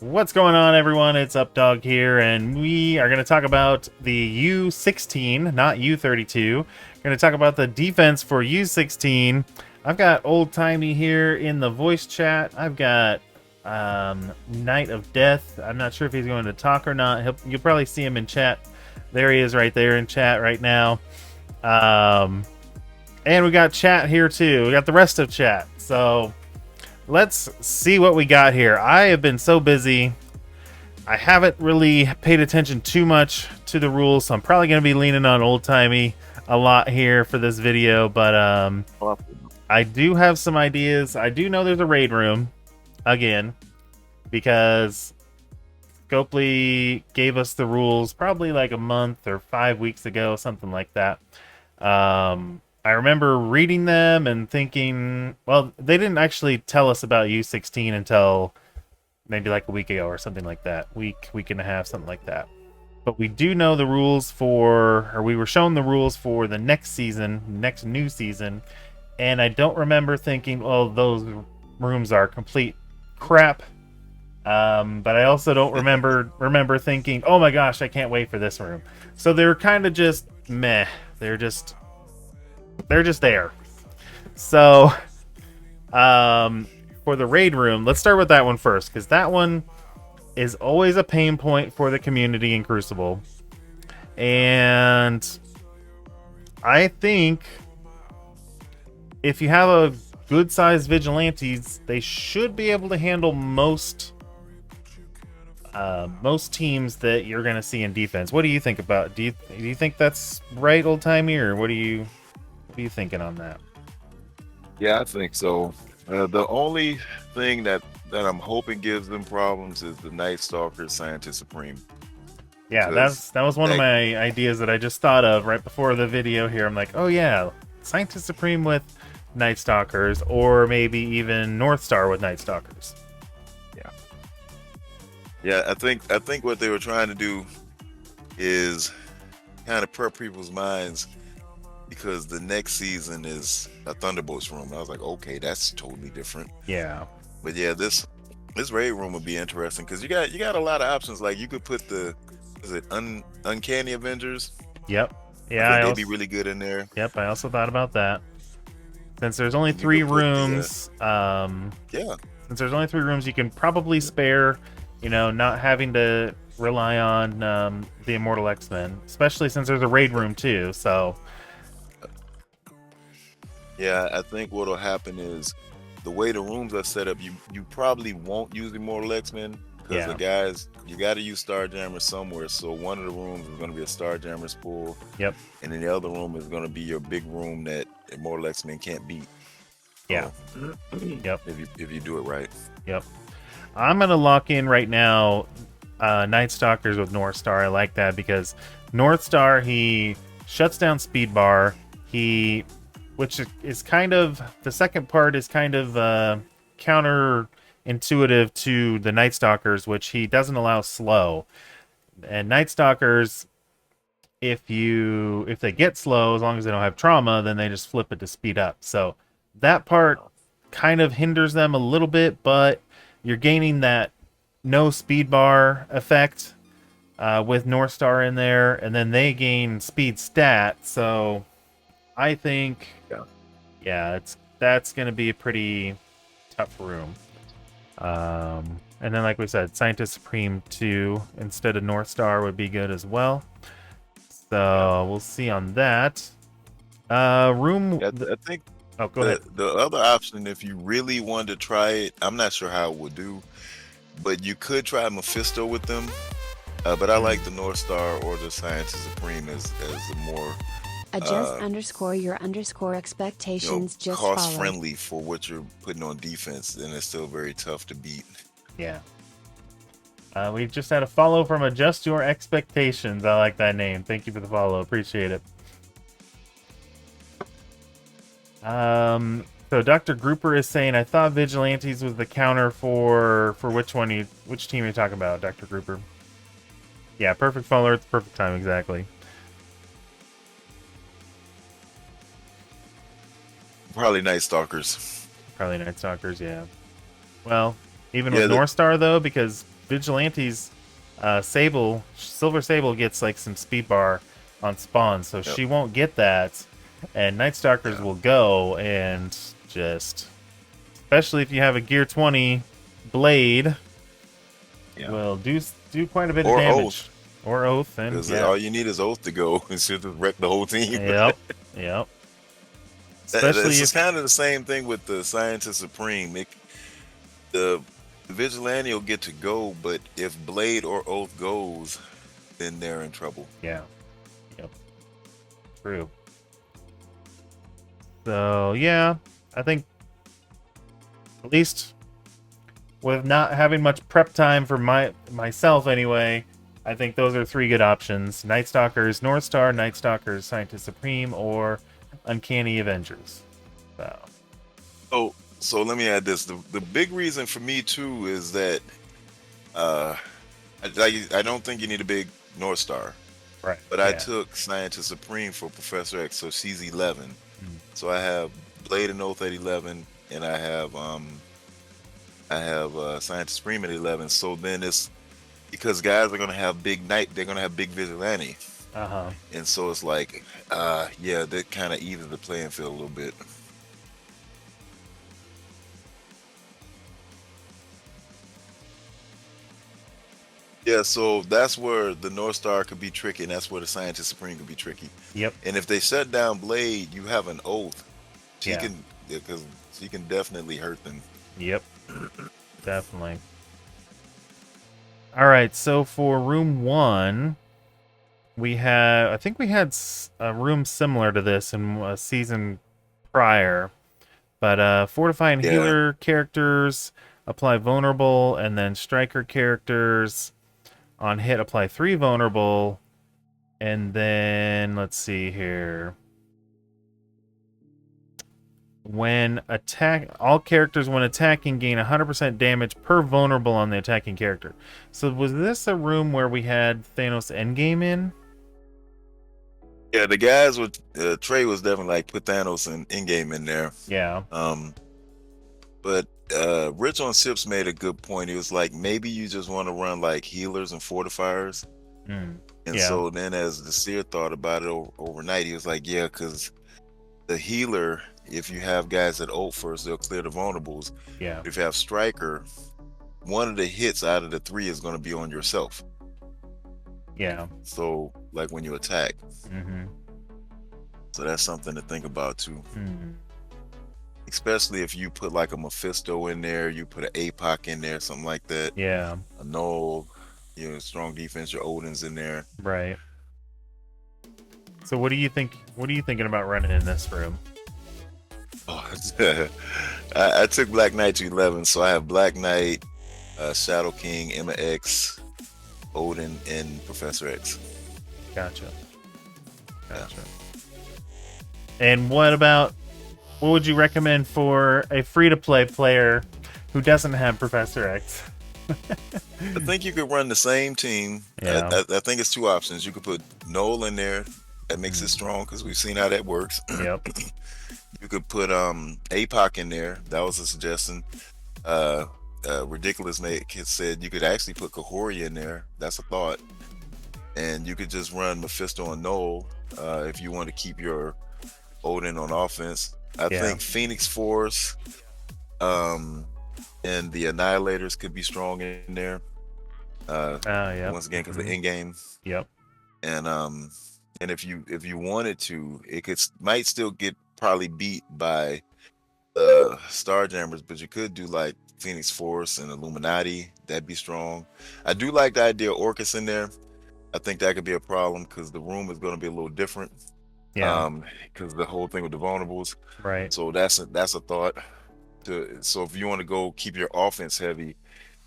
What's going on, everyone? It's Updog here, and we are going to talk about the U16, not U32. We're going to talk about the defense for U16. I've got Old Timey here in the voice chat. I've got Knight of Death. I'm not sure if he's going to talk or not. You'll probably see him in chat. There he is right there in chat right now. And we got chat here too. We got the rest of chat. So let's see what we got here. I have been so busy. I haven't really paid attention too much to the rules, so I'm probably going to be leaning on Old Timey a lot here for this video. But I do have some ideas. I do know there's a raid room again because Scopely gave us the rules probably like a month or 5 weeks ago, something like that. I remember reading them and thinking, well, they didn't actually tell us about U16 until maybe like a week ago or something like that. Week and a half, something like that. But we do know the rules or we were shown the rules for the next season, next new season. And I don't remember thinking, well, those rooms are complete crap. But I also don't remember thinking, oh my gosh, I can't wait for this room. So they're kind of just meh. They're just there. So, for the raid room, let's start with that one first, because that one is always a pain point for the community in Crucible. And I think if you have a good-sized vigilantes, they should be able to handle most teams that you're going to see in defense. What do you think about? Do you think that's right, Old Timey, or what are you thinking on that? Yeah, I think so. The only thing that I'm hoping gives them problems is the Night Stalker Scientist Supreme. Yeah, that was one of my ideas that I just thought of right before the video here. I'm like, oh yeah, Scientist Supreme with Night Stalkers, or maybe even North Star with Night Stalkers. Yeah, I think what they were trying to do is kind of prep people's minds, because the next season is a Thunderbolts room. And I was like, okay, that's totally different. Yeah. But yeah, this raid room would be interesting because you got a lot of options. Like you could put Uncanny Avengers. Yep. Yeah, they'd be really good in there. Yep, I also thought about that. Since there's only 3 rooms, yeah. Since there's only 3 rooms, you can probably spare, not having to rely on the Immortal X-Men, especially since there's a raid room too. So. Yeah, I think what'll happen is the way the rooms are set up, you probably won't use Immortal X-Men because the guys, you got to use Starjammers somewhere. So one of the rooms is going to be a Starjammers pool. Yep. And then the other room is going to be your big room that Immortal X-Men can't beat. Yeah. Yep. If you do it right. Yep. I'm going to lock in right now Night Stalkers with North Star. I like that because North Star, he shuts down Speed Bar. Which is kind of, the second part is kind of counterintuitive to the Night Stalkers, which he doesn't allow slow. And Night Stalkers, if they get slow, as long as they don't have trauma, then they just flip it to speed up. So that part kind of hinders them a little bit, but you're gaining that no speed bar effect with North Star in there, and then they gain speed stat, so I think, that's going to be a pretty tough room. And then, like we said, Scientist Supreme 2 instead of North Star would be good as well. So we'll see on that. Room. I think. Oh, go ahead. The other option, if you really wanted to try it, I'm not sure how it would do, but you could try Mephisto with them. But I like the North Star or the Scientist Supreme as the more. Adjust_your expectations. Just cost follow. Friendly for what you're putting on defense, and it's still very tough to beat. Yeah. We just had a follow from Adjust Your Expectations. I like that name. Thank you for the follow. Appreciate it. So Dr. Grouper is saying, I thought Vigilantes was the counter for which team are you talking about, Dr. Grouper? Yeah, perfect follower at the perfect time, exactly. Probably Night Stalkers. Probably Night Stalkers, yeah. Well, even with North Star, though, because Vigilante's Silver Sable gets like some speed bar on spawn, so she won't get that. And Night Stalkers will go and just, especially if you have a Gear 20 blade, will do quite a bit of damage. Oath. Or Oath, and Because all you need is Oath to go and should just wreck the whole team. Yep. Especially it's kind of the same thing with the Scientist Supreme. The Vigilante will get to go, but if Blade or Oath goes, then they're in trouble. Yeah. Yep. True. So yeah, I think at least with not having much prep time for myself anyway, I think those are 3 good options: Night Stalkers, North Star, Night Stalkers, Scientist Supreme, or Uncanny Avengers. So let me add this: the big reason for me too is that I don't think you need a big North Star, right? But I took Scientist Supreme for Professor X, so she's 11. So I have Blade and Oath at 11, and I have Scientist Supreme at 11. So then it's because guys are gonna have big Night, they're gonna have big Vigilante. And so it's like, that kind of evens the playing field a little bit. Yeah, so that's where the North Star could be tricky, and that's where the Scientist Supreme could be tricky. Yep. And if they shut down Blade, you have an Oath. Because she can definitely hurt them. Yep. Definitely. All right, so for room 1, I think we had a room similar to this in a season prior, but fortifying healer characters apply vulnerable, and then striker characters on hit apply 3 vulnerable, and then let's see here. All characters when attacking gain 100% damage per vulnerable on the attacking character. So was this a room where we had Thanos Endgame in? Yeah, the guys with Trey was definitely like put Thanos and Endgame in there. Yeah. But Rich on Sips made a good point. He was like, maybe you just want to run like healers and fortifiers. So then as the Seer thought about it overnight, he was like, yeah, because the healer, if you have guys that ult first, they'll clear the vulnerables. Yeah. If you have striker, one of the hits out of the 3 is going to be on yourself. Yeah. So like when you attack. So that's something to think about too. Especially if you put like a Mephisto in there, you put an APOC in there, something like that. Yeah. A Null, strong defense, your Odin's in there. Right. So what do you think? What are you thinking about running in this room? I took Black Knight to 11, so I have Black Knight, Shadow King, Emma X, Odin, and Professor X. Gotcha. And what would you recommend for a free-to-play player who doesn't have Professor X? I think you could run the same team. I think it's 2 options. You could put Noel in there. That makes it strong because we've seen how that works. Yep. You could put APOC in there. That was a suggestion. Ridiculous said you could actually put Kahori in there. That's a thought. And you could just run Mephisto and Noel if you want to keep your Odin on offense. I think Phoenix Force and the Annihilators could be strong in there. Once again, because the end game. Yep. And if you wanted to, might still get probably beat by Starjammers, but you could do like Phoenix Force and Illuminati. That'd be strong. I do like the idea of Orcus in there. I think that could be a problem because the room is going to be a little different. Yeah. Because the whole thing with the vulnerables. Right. So that's a thought. So if you want to go keep your offense heavy,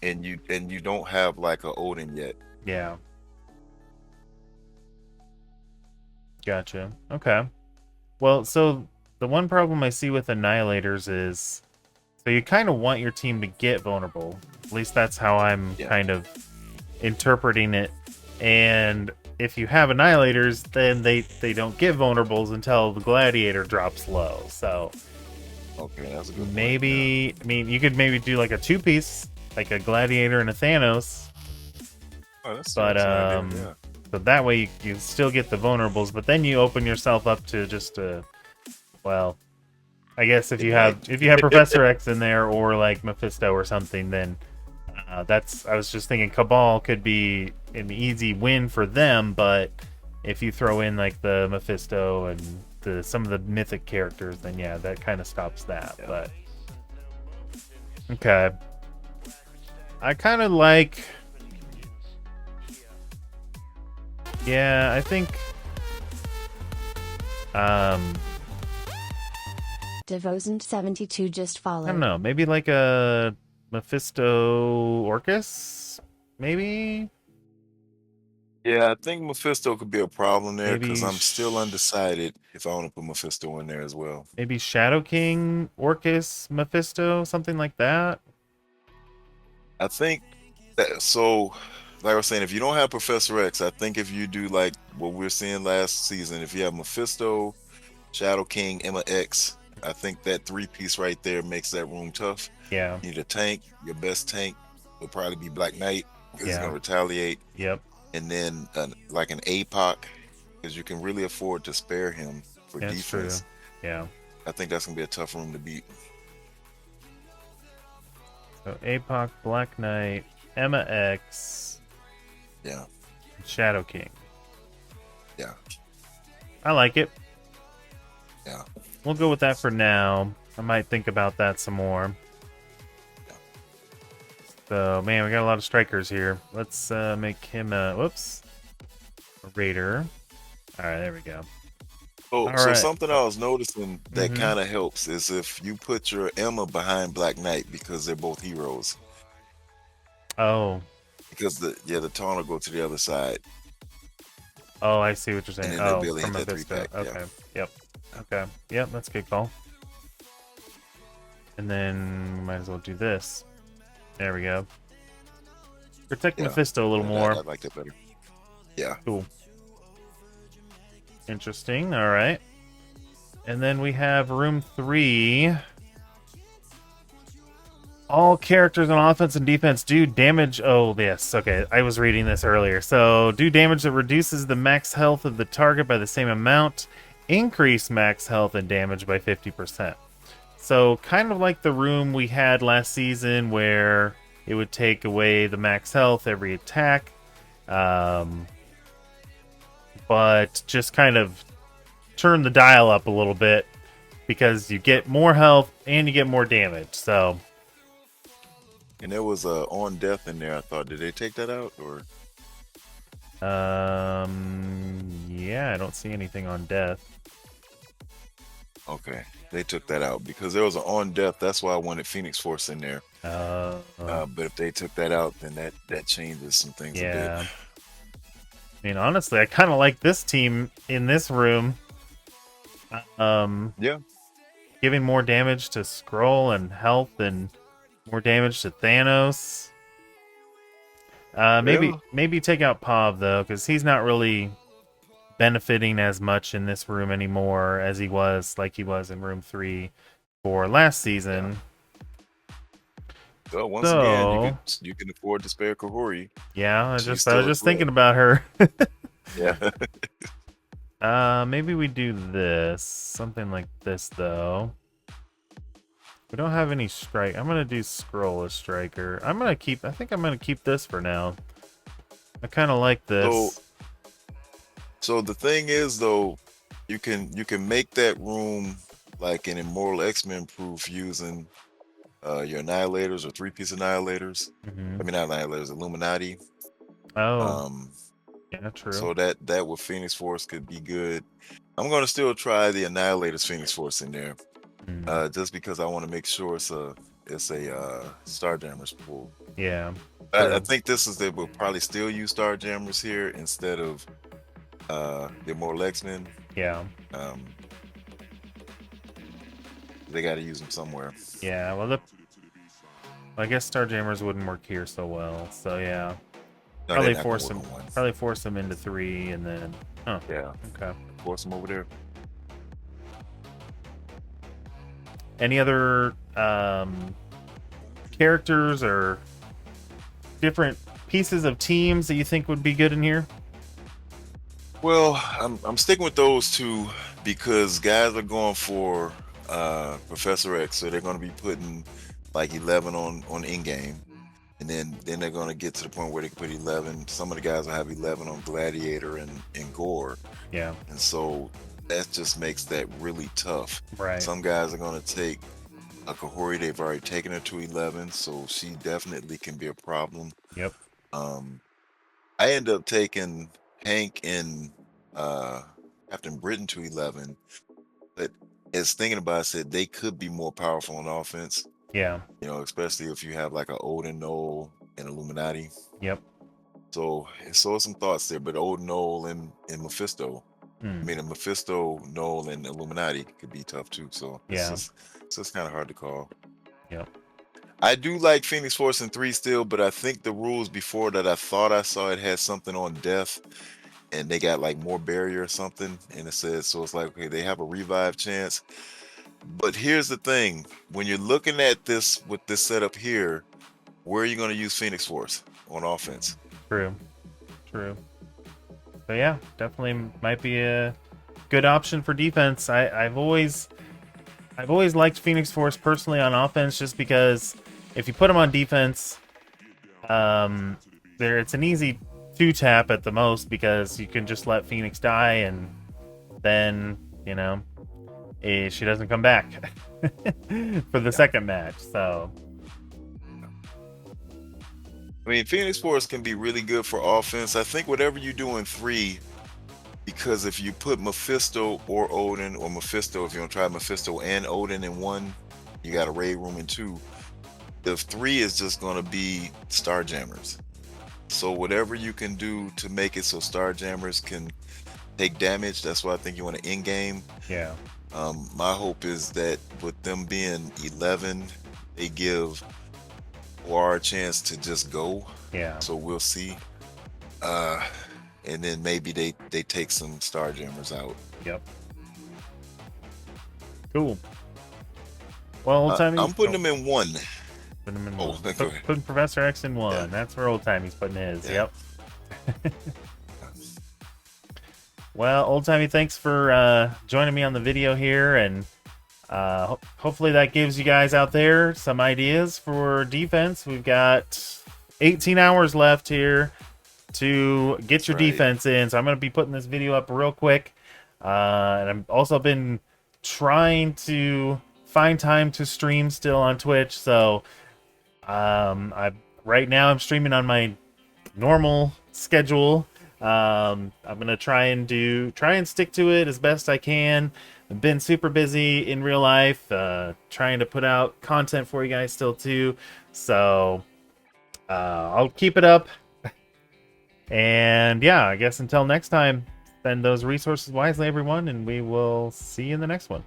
and you don't have like a Odin yet. Yeah. Gotcha. Okay. Well, so the one problem I see with Annihilators is, so you kind of want your team to get vulnerable. At least that's how I'm kind of interpreting it. And if you have Annihilators, then they don't get vulnerables until the Gladiator drops low. So okay, that's a good maybe point, I mean, you could maybe do like a 2-piece, like a Gladiator and a Thanos, Oh, that's But an idea. Yeah. so that way you still get the vulnerables, but then you open yourself up to just well, I guess if you have Professor X in there or like Mephisto or something, then that's I was just thinking Cabal could be an easy win for them, but if you throw in like the Mephisto and some of the mythic characters, then yeah, that kind of stops that. Yeah. But okay, I kind of like. Yeah, I think. Devozen72 just followed. I don't know. Maybe like a Mephisto Orcus? Maybe? Yeah, I think Mephisto could be a problem there because I'm still undecided if I want to put Mephisto in there as well. Maybe Shadow King, Orcus, Mephisto, something like that? I think that, so, like I was saying, if you don't have Professor X, I think if you do like what we're seeing last season, if you have Mephisto, Shadow King, Emma X, I think that three-piece right there makes that room tough. Yeah. You need a tank. Your best tank will probably be Black Knight because he's going to retaliate. Yep. And then like an APOC, because you can really afford to spare him for defense. True. Yeah. I think that's going to be a tough room to beat. So APOC, Black Knight, Emma X. Yeah. Shadow King. Yeah. I like it. Yeah. We'll go with that for now. I might think about that some more. Yeah. So, man, we got a lot of strikers here. Let's make him a raider. All right, there we go. So something I was noticing that kind of helps is if you put your Emma behind Black Knight because they're both heroes. Oh. Because the taunt will go to the other side. Oh, I see what you're saying. And then they'll be able to from hit that Mephisto. 3-pack. Okay. Yeah. Yep. Okay. Yep, that's a good call. And then we might as well do this. There we go. Protect Mephisto a little more. I like that better. Yeah. Cool. Interesting. All right. And then we have room 3. All characters on offense and defense do damage. Oh, yes. Okay. I was reading this earlier. So, do damage that reduces the max health of the target by the same amount. Increase max health and damage by 50%. So, kind of like the room we had last season where it would take away the max health every attack. But just kind of turn the dial up a little bit because you get more health and you get more damage. So, and there was a on death in there. I thought, did they take that out or? Yeah, I don't see anything on death. Okay, they took that out because there was an on death. That's why I wanted Phoenix Force in there. But if they took that out, then that changes some things a bit. I mean, honestly, I kind of like this team in this room. Yeah. Giving more damage to Skrull and health and more damage to Thanos. Maybe take out Pav, though, because he's not really benefiting as much in this room anymore as he was in room 3 for last season. So once again, you can afford to spare Kahori. Yeah, I was just thinking about her. Yeah. Maybe we do this. Something like this, though. We don't have any strike. I'm gonna do Skrull as striker. I think I'm gonna keep this for now. I kind of like this. So the thing is, though, you can make that room like an Immortal X-Men proof using your Annihilators or 3-piece Annihilators. I mean, not Annihilators, Illuminati. Oh. Yeah, true. So that with Phoenix Force could be good. I'm gonna still try the Annihilators Phoenix Force in there, just because I want to make sure it's a Starjammers pool. Yeah. I think they will probably still use Starjammers here instead of the Immortal X-Men. Yeah. They got to use them somewhere. Yeah. Well, I guess Starjammers wouldn't work here so well. So yeah. No, probably force them into 3 and then. Oh. Yeah. Okay. Force them over there. Any other characters or different pieces of teams that you think would be good in here? Well, I'm sticking with those two because guys are going for Professor X, so they're going to be putting like 11 on in game, and then they're going to get to the point where they can put 11. Some of the guys will have 11 on Gladiator and Gore, Yeah. and so that just makes that really tough. Right. Some guys are going to take a Kahori. They've already taken her to 11, so she definitely can be a problem. Yep. I end up taking Hank and Captain Britain to 11, but as thinking about it, I said they could be more powerful on offense. Yeah. You know, especially if you have like a Odin, Noel, and Illuminati. Yep. So some thoughts there, but Odin, Noel, and Mephisto. I mean, a Mephisto, Noel, and Illuminati could be tough too. So it's just kind of hard to call. Yep. I do like Phoenix Force in 3 still, but I think the rules before that I thought I saw it had something on death, and they got like more barrier or something, and it says so it's like okay, they have a revive chance. But here's the thing: when you're looking at this with this setup here, where are you going to use Phoenix Force on offense? True. So yeah, definitely might be a good option for defense. I've always liked Phoenix Force personally on offense, just because if you put them on defense, it's an easy 2-tap at the most, because you can just let Phoenix die, and then she doesn't come back for the second match. So I mean, Phoenix Force can be really good for offense. I think whatever you do in 3, because if you put Mephisto or Odin, or Mephisto, if you want to try Mephisto and Odin in 1, you got a raid room in 2. The 3 is just going to be Starjammers. So whatever you can do to make it so Starjammers can take damage, that's why I think you want to end game. yeah. My hope is that with them being 11, they give War a chance to just go. Yeah. So we'll see. And then maybe they take some Starjammers out. Yep. Cool. Well, old timey. I'm putting them in 1. Putting him in Oh, one. go ahead. Putting Professor X in 1. Yeah. That's where old timey's putting his. Yeah. Yep. Well, old timey, thanks for joining me on the video here, and hopefully that gives you guys out there some ideas for defense. We've got 18 hours left here to get your defense in, so I'm going to be putting this video up real quick. And I've also been trying to find time to stream still on Twitch, so right now I'm streaming on my normal schedule. I'm gonna try and stick to it as best I can. I've been super busy in real life, trying to put out content for you guys still too, so I'll keep it up. And yeah, I guess until next time, spend those resources wisely, everyone, and we will see you in the next one.